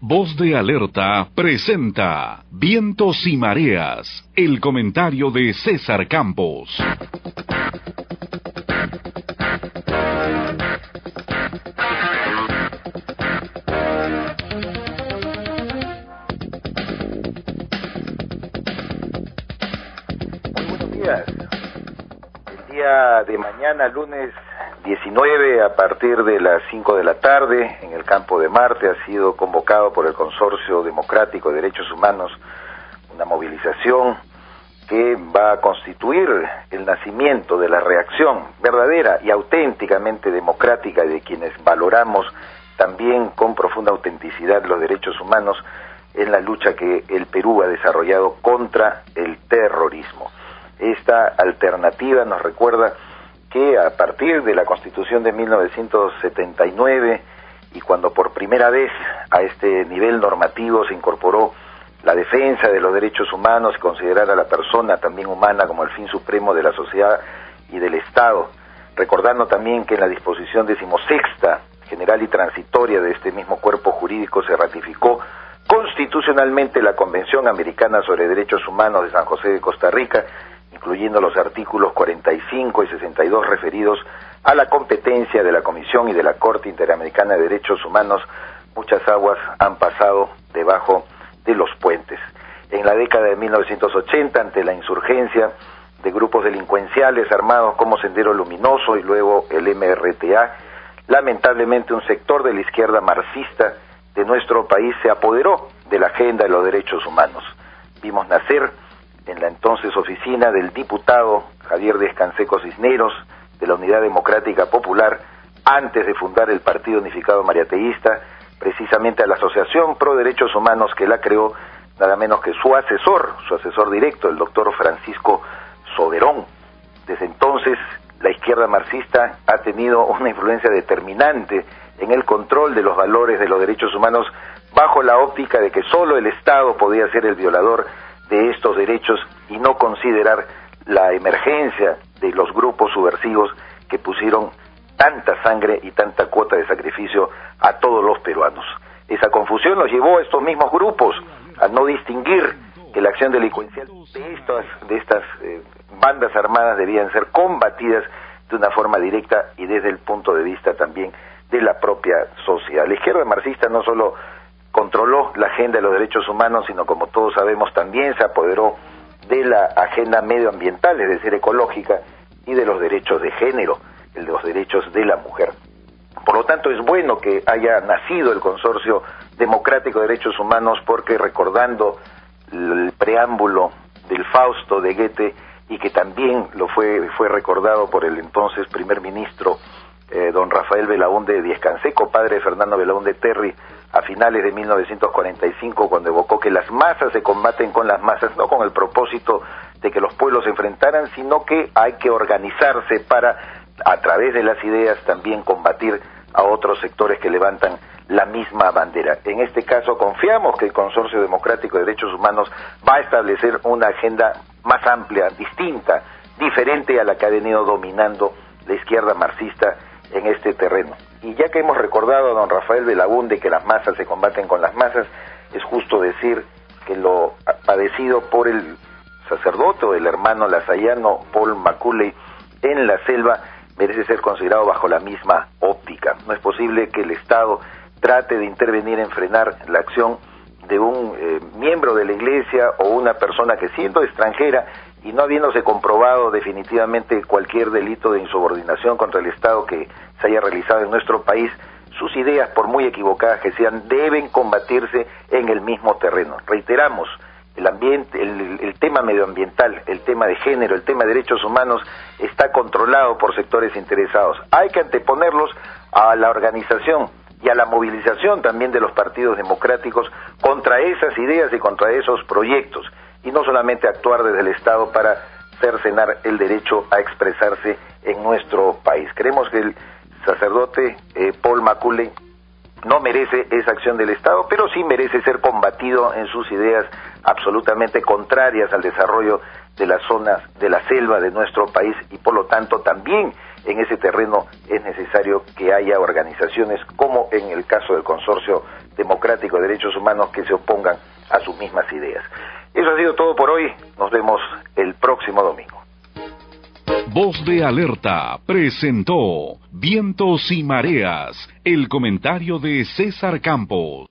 Voz de Alerta presenta Vientos y Mareas, el comentario de César Campos. Muy buenos días. El día de mañana, lunes 19, a partir de las 5 de la tarde, en el Campo de Marte, ha sido convocado por el Consorcio Democrático de Derechos Humanos una movilización que va a constituir el nacimiento de la reacción verdadera y auténticamente democrática de quienes valoramos también con profunda autenticidad los derechos humanos en la lucha que el Perú ha desarrollado contra el terrorismo. Esta alternativa nos recuerda que a partir de la Constitución de 1979 y cuando por primera vez a este nivel normativo se incorporó la defensa de los derechos humanos y considerar a la persona también humana como el fin supremo de la sociedad y del Estado, recordando también que en la disposición 16ª, general y transitoria de este mismo cuerpo jurídico se ratificó constitucionalmente la Convención Americana sobre Derechos Humanos de San José de Costa Rica, incluyendo los artículos 45 y 62 referidos a la competencia de la Comisión y de la Corte Interamericana de Derechos Humanos. Muchas aguas han pasado debajo de los puentes. En la década de 1980, ante la insurgencia de grupos delincuenciales armados como Sendero Luminoso y luego el MRTA, lamentablemente un sector de la izquierda marxista de nuestro país se apoderó de la agenda de los derechos humanos. Vimos nacer en la entonces oficina del diputado Javier Díaz Canseco Cisneros, de la Unidad Democrática Popular, antes de fundar el Partido Unificado Mariateísta, precisamente a la Asociación Pro Derechos Humanos que la creó, nada menos que su asesor directo, el doctor Francisco Soberón. Desde entonces, la izquierda marxista ha tenido una influencia determinante en el control de los valores de los derechos humanos, bajo la óptica de que solo el Estado podía ser el violador de estos derechos y no considerar la emergencia de los grupos subversivos que pusieron tanta sangre y tanta cuota de sacrificio a todos los peruanos. Esa confusión los llevó a estos mismos grupos a no distinguir que la acción delincuencial de estas bandas armadas debían ser combatidas de una forma directa y desde el punto de vista también de la propia sociedad. La izquierda marxista no solo controló la agenda de los derechos humanos, sino, como todos sabemos, también se apoderó de la agenda medioambiental, es decir, ecológica, y de los derechos de género, de los derechos de la mujer. Por lo tanto, es bueno que haya nacido el Consorcio Democrático de Derechos Humanos, porque recordando el preámbulo del Fausto de Goethe, y que también fue recordado por el entonces primer ministro don Rafael Belaúnde Díaz Canseco, padre de Fernando Belaúnde Terry, a finales de 1945, cuando evocó que las masas se combaten con las masas, no con el propósito de que los pueblos se enfrentaran, sino que hay que organizarse para, a través de las ideas, también combatir a otros sectores que levantan la misma bandera. En este caso, confiamos que el Consorcio Democrático de Derechos Humanos va a establecer una agenda más amplia, distinta, diferente a la que ha venido dominando la izquierda marxista en este terreno. Y ya que hemos recordado a don Rafael Belaúnde que las masas se combaten con las masas, es justo decir que lo padecido por el sacerdote o el hermano lasallano Paul Macaulay en la selva merece ser considerado bajo la misma óptica. No es posible que el Estado trate de intervenir en frenar la acción de un miembro de la Iglesia o una persona que, siendo extranjera y no habiéndose comprobado definitivamente cualquier delito de insubordinación contra el Estado que se haya realizado en nuestro país, sus ideas, por muy equivocadas que sean, deben combatirse en el mismo terreno. Reiteramos, el ambiente, el tema medioambiental, el tema de género, el tema de derechos humanos está controlado por sectores interesados. Hay que anteponerlos a la organización y a la movilización también de los partidos democráticos contra esas ideas y contra esos proyectos, y no solamente actuar desde el Estado para cercenar el derecho a expresarse en nuestro país. Creemos que el sacerdote Paul Macaulay no merece esa acción del Estado, pero sí merece ser combatido en sus ideas absolutamente contrarias al desarrollo de las zonas de la selva de nuestro país, y por lo tanto también en ese terreno es necesario que haya organizaciones como en el caso del Consorcio democrático de derechos humanos que se opongan a sus mismas ideas. Eso ha sido todo por hoy. Nos vemos el próximo domingo. Voz de Alerta presentó Vientos y Mareas, el comentario de César Campos.